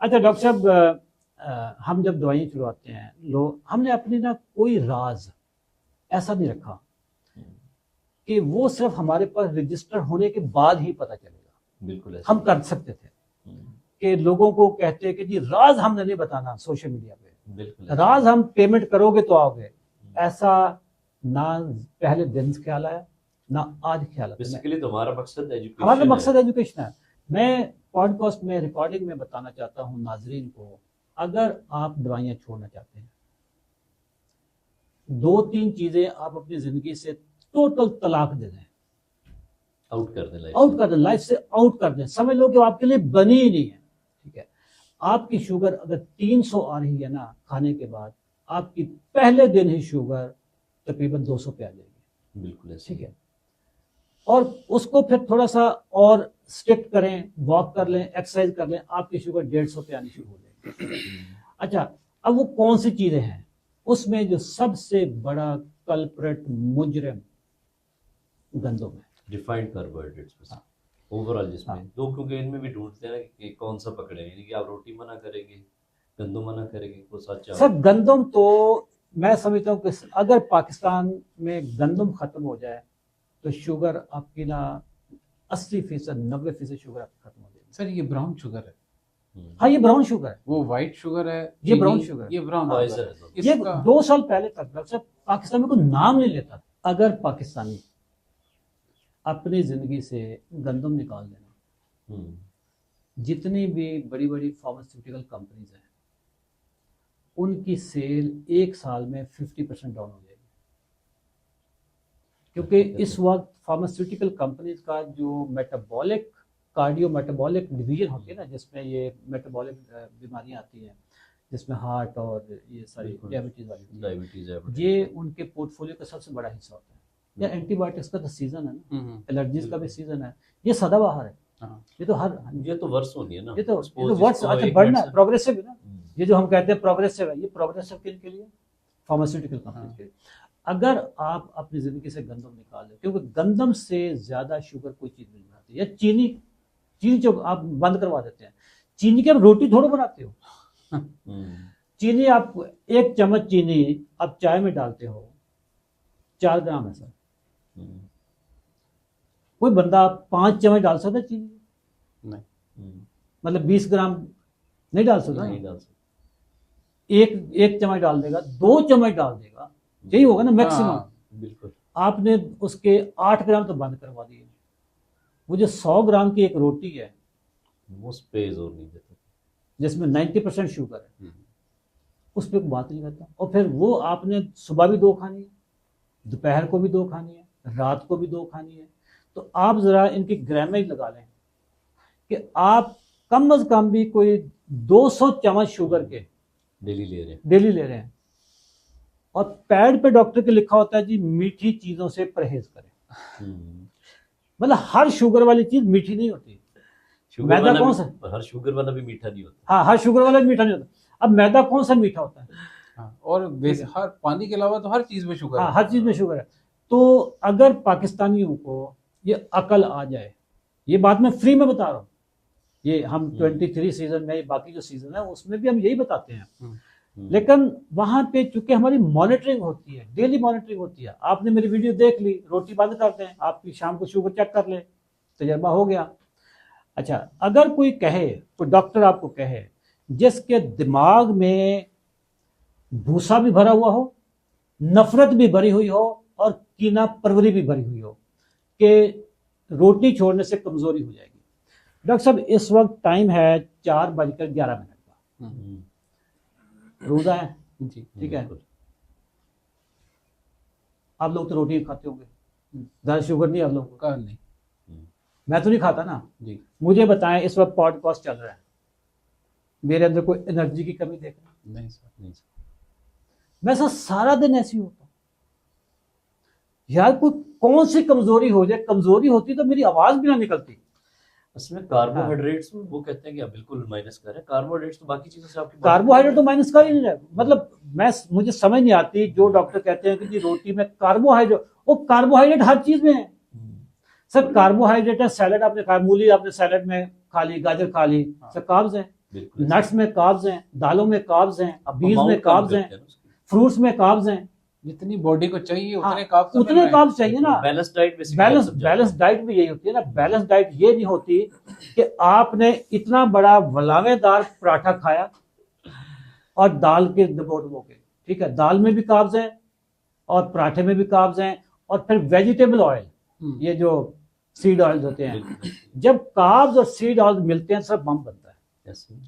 अच्छा डॉक्टर साहब, हम जब दवाइयाँ चुराते हैं लोग, हमने अपनी ना कोई राज ऐसा नहीं रखा कि वो सिर्फ हमारे पास रजिस्टर होने के बाद ही पता चलेगा। बिल्कुल हम कर सकते थे कि लोगों को कहते कि जी राज हमने नहीं बताना सोशल मीडिया पे, बिल्कुल राज हम पेमेंट करोगे तो आओगे। ऐसा ना पहले दिन से ख्याल आया ना आज ख्याल आता। बेसिकली तो हमारा मकसद एजुकेशन, हमारा मकसद एजुकेशन है। मैं पॉडकास्ट में रिकॉर्डिंग में बताना चाहता हूँ नाजरीन को, अगर आप दवाइयाँ छोड़ना चाहते हैं, 2-3 चीजें आप अपनी जिंदगी से टोटल तलाक दे दें, आउट कर दें, आउट कर दें, लाइफ से आउट कर दें, समझ लो कि आपके लिए बनी ही नहीं है। ठीक है, आपकी शुगर अगर 300 आ रही है ना खाने के बाद, आपकी पहले दिन ही शुगर तकरीबन 200 पे आ जाएगी। बिल्कुल ठीक है, और उसको फिर थोड़ा सा और स्ट्रिक्ट करें, वॉक कर लें, एक्सरसाइज कर लें, आपकी शुगर 150 पे आनी शुरू हो जाएगी। अच्छा, अब वो कौन सी चीजें हैं? उसमें जो सबसे बड़ा कल्प्रेट मुजरिम गंदम है, रिफाइंड कार्बोहाइड्रेट्स ओवरऑल, जिसमें लोग क्योंकि इनमें भी ढूंढते हैं कि कौन सा पकड़े, यानी कि आप रोटी मना करेंगे, गंदम मना करेंगे, वो सच है। सर गंदम तो मैं समझता हूँ कि अगर पाकिस्तान में गंदम खत्म हो जाए तो शुगर आपकी ना 80%, 90% शुगर आपकी खत्म हो जाएगी। सर ये ब्राउन शुगर है। हाँ ये ब्राउन शुगर है, वो व्हाइट शुगर है, ये ब्राउन शुगर, ये ब्राउन पॉइजन है। है। ये 2 साल पहले तक पाकिस्तान में कोई नाम नहीं लेता। अगर पाकिस्तानी अपनी जिंदगी से गंदम निकाल देना, जितनी भी बड़ी बड़ी फार्मास्यूटिकल कंपनीज हैं उनकी सेल 1 साल में 50% डाउन हो जाएगी, क्योंकि इस वक्त फार्मास्यूटिकल कंपनीज का जो मेटाबॉलिक कार्डियो मेटाबॉलिक डिवीजन होती है ना, जिसमें ये मेटाबॉलिक बीमारियां आती हैं, जिसमें हार्ट और ये सारी डायबिटीज वाली, ये उनके पोर्टफोलियो का सबसे बड़ा हिस्सा होता है। या एंटीबायोटिक्स का तो सीजन है ना, एलर्जीज का भी सीजन है, ये सदाबहार है। ये तो ये तो वर्ष होनी है ना, ये तो वर्ष, अच्छा बढ़ना है, प्रोग्रेसिव है ना। ये जो हम कहते हैं प्रोग्रेसिव है, ये प्रोग्रेसिव के लिए फार्मास्यूटिकल कंपनी के लिए। अगर आप अपनी जिंदगी से गंदम निकाल दें, क्योंकि गंदम से ज्यादा शुगर कोई चीज नहीं बनाती, या चीनी जो आप बंद करवा देते हैं, चीनी की आप रोटी थोड़ा बनाते हो। चीनी आप 1 चम्मच चीनी आप चाय में डालते हो, 4 ग्राम है सर। कोई बंदा 5 चम्मच डाल सकता है चीनी? नहीं। मतलब 20 ग्राम नहीं डाल सकता, नहीं डाल सकता। एक चम्मच डाल देगा, 2 चम्मच डाल देगा, यही होगा ना मैक्सिमम। बिल्कुल, आपने उसके 8 ग्राम तो बंद करवा दिए। वो जो 100 ग्राम की एक रोटी है, वो पे जोर नहीं देता, जिसमें 90% शुगर है, उस पर बात नहीं करता। और फिर वो आपने सुबह भी 2 खानी है, दोपहर को भी 2 खानी है, रात को भी 2 खानी है। तो आप जरा इनकी ग्रामेज लगा लें कि आप कम अज कम भी कोई 200 चम्मच शुगर के डेली ले रहे हैं। और पैड पे डॉक्टर के लिखा होता है जी मीठी चीजों से परहेज करें। मतलब हर शुगर वाली चीज मीठी नहीं होती। मैदा कौन सा? हर शुगर वाला भी मीठा नहीं होता। हाँ, हर शुगर वाला भी मीठा नहीं होता। अब मैदा कौन सा मीठा होता है? हाँ, और हर पानी के अलावा तो हर चीज में शुगर है। हर चीज में शुगर है। तो अगर पाकिस्तानियों को ये अकल आ जाए, ये बात मैं फ्री में बता रहा हूँ, ये हम 23 सीजन में, बाकी जो सीजन है उसमें भी हम यही बताते हैं। लेकिन वहां पे चूंकि हमारी मॉनिटरिंग होती है, डेली मॉनिटरिंग होती है। आपने मेरी वीडियो देख ली, रोटी बंद करते हैं, आपकी शाम को शुगर चेक कर ले, तजर्बा हो गया। अच्छा, अगर कोई कहे, कोई डॉक्टर आपको कहे जिसके दिमाग में भूसा भी भरा हुआ हो, नफरत भी भरी हुई हो और कीना परवरी भी भरी हुई हो कि रोटी छोड़ने से कमजोरी हो जाएगी। डॉक्टर साहब इस वक्त टाइम है 4:11 का, रोजा है जी, ठीक है। आप लोग तो रोटी खाते होंगे, ज्यादा शुगर नहीं आप लोगों को? नहीं, मैं तो नहीं खाता ना जी। मुझे बताएं, इस वक्त पॉडकास्ट चल रहा है, मेरे अंदर कोई एनर्जी की कमी देख रहा? नहीं सर। मैं सर सारा दिन ऐसी होता हूँ यार, कोई कौन सी कमजोरी हो जाए। कमजोरी होती तो मेरी आवाज भी ना निकलती। उसमें कार्बोहाइड्रेट्स में वो कहते हैं कि बिल्कुल माइनस करें कार्बोहाइड्रेट्स, तो बाकी चीजों से आपकी कार्बोहाइड्रेट तो माइनस कर ही नहीं रहा। मतलब मुझे समझ नहीं आती जो डॉक्टर कहते हैं कि जी रोटी में कार्बोहाइड्रेट, वो कार्बोहाइड्रेट हर चीज में है सर। कार्बोहाइड्रेट है, सैलड आपने खाया, मूली आपने सैलड में खा ली, गाजर खा ली, सर कार्ब्स है। बिल्कुल नट्स में कार्ब्स हैं, दालों में कार्ब्स हैं, बीज में Amount कम कार्ब्स हैं, करते हैं ना उसकी। फ्रूट्स में कार्ब्स हैं। जितनी बॉडी को चाहिए हाँ, उतने कार्ब्स तो मिल उतने रहे हैं। कार्ब्स चाहिए ना। बैलेंस डाइट बैलेंस डाइट भी यही होती है ना। बैलेंस डाइट ये नहीं होती कि आपने इतना बड़ा वलावेदार पराठा खाया और दाल के डबो डबो के, ठीक है, दाल में भी कार्ब्स हैं और पराठे में भी कार्ब्स हैं, और फिर वेजिटेबल ऑयल, ये जो सीड ऑयल होते हैं, जब कार्ब्स और सीड ऑयल मिलते हैं सब बम बनता है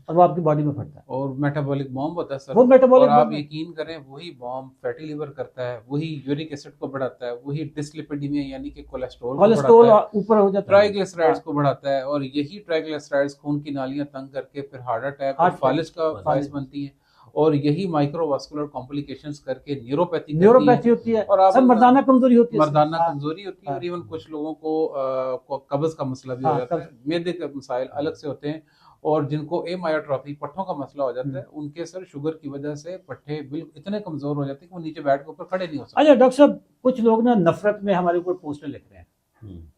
और वो आपकी बॉडी में फटता है, और मेटाबॉलिक बॉम्ब होता है सर। वो मेटाबॉलिक और आप बॉम्ब है। यकीन करें वही बॉम्ब फैटी लिवर करता है, वही यूरिक एसिड को बढ़ाता है, वही डिसलिपिडीमिया यानी कि कोलेस्ट्रॉल को कोलेस्ट्रॉल बढ़ाता है, ऊपर हो जाता है, ट्राइग्लिसराइड्स को बढ़ाता है, और यही ट्राइग्लिसराइड्स खून की नालियां तंग करके फिर हार्ट अटैक और फालिज का बायस बनती हैं, और यही माइक्रोवास्कुलर कॉम्प्लिकेशंस करके न्यूरोपैथी होती है, और आप सब मर्दाना कमजोरी होती है, मर्दाना कमजोरी होती है, और इवन कुछ लोगों को कब्ज का मसला भी हो जाता है, मैदे के मसाइल अलग से होते हैं, और जिनको एमायोट्रोफी पट्ठों का मसला हो जाता है उनके सर शुगर की वजह से पट्ठे बिल्कुल इतने कमजोर हो जाते हैं कि वो नीचे बैठ के ऊपर खड़े नहीं हो सकते। अच्छा डॉक्टर साहब, कुछ लोग ना नफरत में हमारे ऊपर पोस्टर लिख रहे हैं।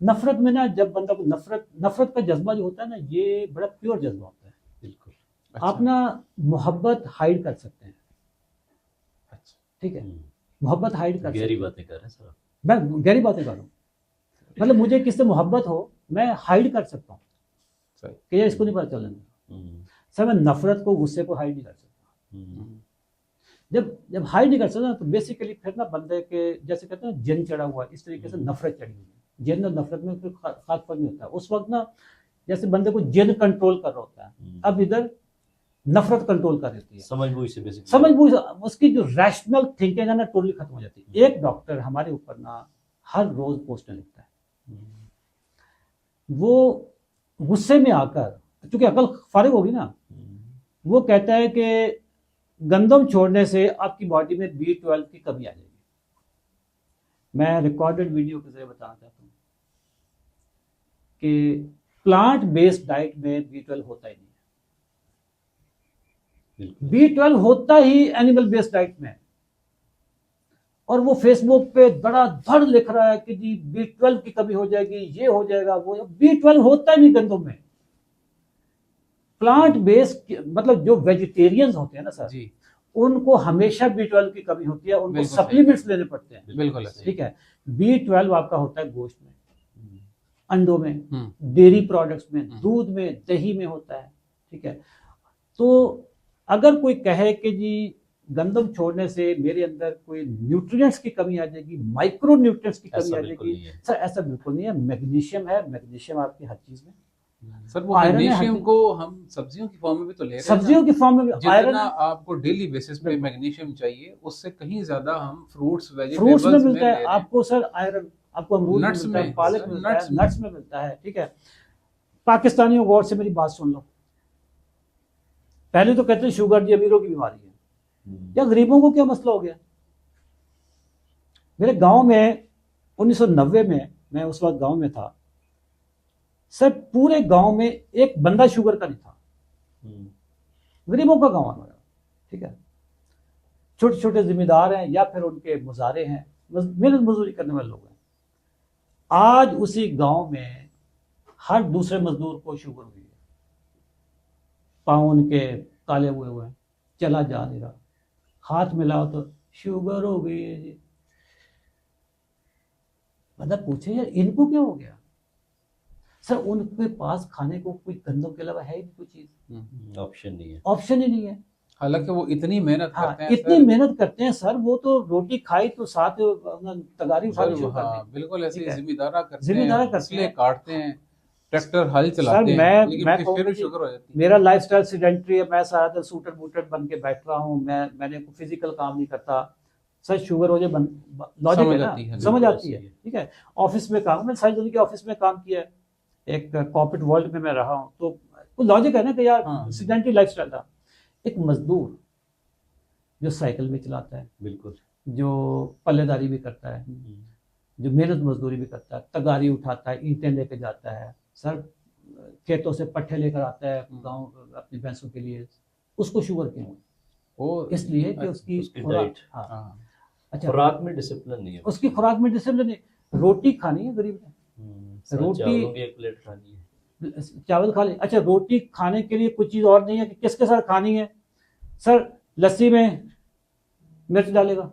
नफरत में ना, जब बंदा को नफरत का जज्बा जो होता है ना, ये बड़ा प्योर जज्बा होता है। बिल्कुल। आप ना मोहब्बत हाइड कर सकते हैं, ठीक है, मोहब्बत हाइड कर गहरी बातें कर रहे हैं सर। मैं गहरी बातें कर रहा हूँ, मतलब मुझे किससे मोहब्बत हो मैं हाइड कर सकता हूँ कि इसको नहीं पता चलना। सर मैं नफरत को, गुस्से को हाइड नहीं कर सकता। जब हाइड नहीं कर सकता तो बेसिकली फिर ना बंदे के, जैसे कहते हैं जिन चढ़ा हुआ है, इस तरीके से नफरत चढ़ी हुई है। जिन और नफरत में कोई खास फर्क नहीं होता। उस वक्त ना जैसे बंदे को जिन कंट्रोल कर रहा होता है, अब इधर नफरत कंट्रोल कर देती है। समझबूझ से बेसिकली समझबूझ, उसकी जो रैशनल थिंकिंग है ना टोटली खत्म हो जाती है। एक डॉक्टर हमारे ऊपर ना हर रोज पोस्टर लिखता है, वो गुस्से में आकर, क्योंकि अकल फारिग होगी ना, वो कहता है कि गंदम छोड़ने से आपकी बॉडी में B12 की कमी आ जाएगी। मैं रिकॉर्डेड वीडियो के जरिए बताना चाहता हूँ कि प्लांट बेस्ड डाइट में B12 होता ही नहीं है। B12 होता ही एनिमल बेस्ड डाइट में है, और वो फेसबुक पे धड़ाधड़ लिख रहा है कि जी B12 की कमी हो जाएगी, ये हो जाएगा, वो। B12 होता ही नहीं गंदम में। प्लांट बेस्ड मतलब जो वेजिटेरियंस होते हैं ना सर जी, उनको हमेशा B12 की कमी होती है, उनको सप्लीमेंट्स लेने पड़ते हैं। बिल्कुल ठीक है। B12 आपका होता है गोश्त में, अंडों में, डेयरी प्रोडक्ट्स में, दूध में, दही में होता है। ठीक है। तो अगर कोई कहे कि जी गंदम छोड़ने से मेरे अंदर कोई न्यूट्रिएंट्स की कमी आ जाएगी, माइक्रो न्यूट्रिएंट्स की कमी आ जाएगी, सर ऐसा बिल्कुल नहीं है। मैग्नीशियम है, मैग्नीशियम आपकी हर चीज में। सर वो मैग्नीशियम को हम सब्जियों की फॉर्म में भी तो ले रहे हैं, सब्जियों की फॉर्म में भी आयरन आपको डेली बेसिस पे मैग्नीशियम चाहिए, उससे कहीं ज्यादा हम फ्रूट्स में मिलता है आपको सर आयरन, आपको अमरूद नट्स में मिलता है, पालक में मिलता है, नट्स में मिलता है। ठीक है। पाकिस्तानियों गौर से मेरी बात सुन लो, पहले तो कहते हैं शुगर जी अमीरों की बीमारी है, या गरीबों को क्या मसला हो गया। मेरे गांव में 1990 में, मैं उस वक्त गांव में था सर, पूरे गांव में एक बंदा शुगर का नहीं था। गरीबों का गांव है हमारा। ठीक है। छोटे छोटे जिम्मेदार हैं या फिर उनके मुजारे हैं, मेहनत मजदूरी करने वाले लोग हैं। आज उसी गांव में हर दूसरे मजदूर को शुगर हुई है, पाँव उनके काले हुए हुए हैं, चला जा नहीं रहा, हाथ मिलाओ तो शुगर हो गई है जी। मतलब पूछे यार इनको क्या हो गया। सर उनके पास खाने को कोई गंदम के अलावा है ही नहीं कोई चीज, ऑप्शन नहीं है, ऑप्शन ही नहीं है। हालांकि वो इतनी मेहनत करते हैं, इतनी मेहनत करते हैं सर, वो तो रोटी खाई तो साथ तगारी उठा शुरू कर दी। बिल्कुल ऐसे जिम्मेदारा करते हैं, काटते हैं, ट्रैक्टर हल चलाते हैं, लेकिन फिर शुगर हो जाती है। मेरा लाइफस्टाइल सीडेंटरी है, मैं सारा दिन सूटर बूटर बन के बैठ रहा हूँ, मैंने फिजिकल काम नहीं करता। सर शुगर हो जाए, लॉजिक है ना, समझ आती है। ठीक है। ऑफिस में काम, मैंने सारी जिंदगी ऑफिस में काम किया है, एक कॉर्पोरेट वर्ल्ड में मैं रहा हूँ, तो लॉजिक है ना कि यार सीडेंटरी लाइफस्टाइल था। एक मजदूर जो साइकिल भी चलाता है, बिल्कुल, जो पल्लेदारी भी करता है, जो मेहनत मजदूरी भी करता है, तगारी उठाता है, ईंटें लेके जाता है, सर खेतों से पट्ठे लेकर आता है गांव अपनी भैंसों के लिए, उसको शुगर क्यों है? इसलिए कि उसकी खुराक, अच्छा खुराक में डिसिप्लिन नहीं है, उसकी खुराक में डिसिप्लिन नहीं। रोटी खानी है गरीब ने, रोटी एक प्लेट खानी है, चावल खा ले। अच्छा, रोटी खाने के लिए कुछ चीज़ और नहीं है कि किसके साथ खानी है? सर लस्सी में मिर्च डालेगा,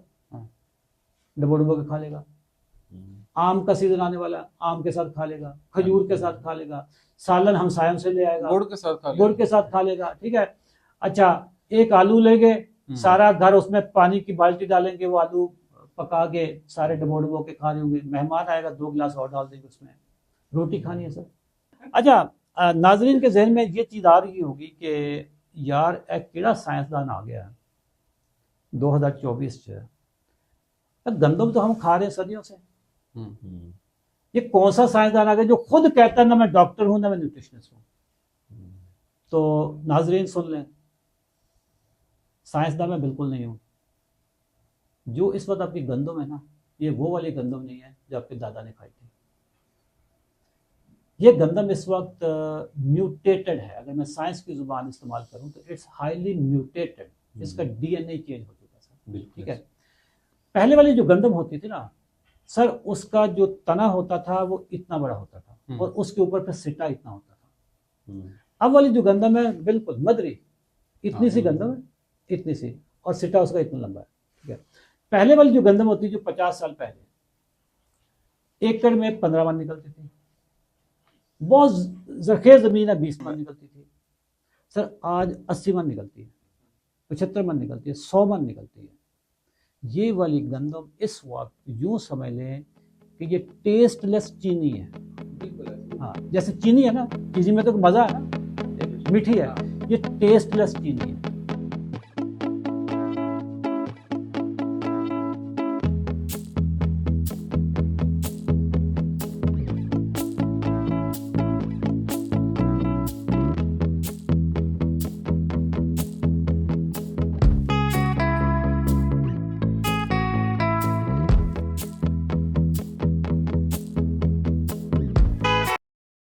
डबो डबो के खा लेगा। आम का सीजन आने वाला, आम के साथ खा लेगा, खजूर के साथ खा लेगा, सालन हमसायों से ले आएगा, गुड़ के साथ खा गुड़ के साथ खा लेगा। ठीक है। अच्छा, एक आलू लेंगे, सारा घर उसमें पानी की बाल्टी डालेंगे, वो आलू पका के सारे डबो डबो के खा रहे होंगे। मेहमान आएगा, 2 गिलास और डाल देंगे उसमें, रोटी खानी है सर। अच्छा, नाजरीन के जहन में ये चीज़ आ रही होगी कि यार एक केड़ा साइंसदान आ गया 2024 च, गंदम तो हम खा रहे हैं सदियों से, ये कौन सा साइंसदान आ गया जो खुद कहता है ना मैं डॉक्टर हूं ना मैं न्यूट्रिशनिस्ट हूं? तो नाजरीन सुन लें, साइंसदान मैं बिल्कुल नहीं हूं। जो इस वक्त आपकी गंदम है ना, ये वो वाली गंदम नहीं है जो आपके दादा ने खाई थी। ये गंदम इस वक्त म्यूटेटेड है। अगर मैं साइंस की जुबान इस्तेमाल करूं तो इट्स हाईली म्यूटेटेड। इसका डीएनए चेंज हो चुका सर। ठीक है। पहले वाली जो गंदम होती थी ना सर, उसका जो तना होता था वो इतना बड़ा होता था और उसके ऊपर फिर सिटा इतना होता था। अब वाली जो गंदम है बिल्कुल मदरी, इतनी सी गंदम है, इतनी सी, और सिटा उसका इतना लंबा है। ठीक है। पहले वाली जो गंदम होती जो 50 साल पहले एकड़ में 15 मन निकलती थी, बहुत जरखेज जमीन है 20 मन निकलती थी सर, आज 80 मन निकलती है, 75 मन निकलती है, 100 मन निकलती है। ये वाली गंदम इस वक्त यूं समझ लें कि ये टेस्टलेस चीनी है। हाँ, जैसे चीनी है ना, चीनी में तो मजा है ना, मीठी है, ये टेस्टलेस चीनी है।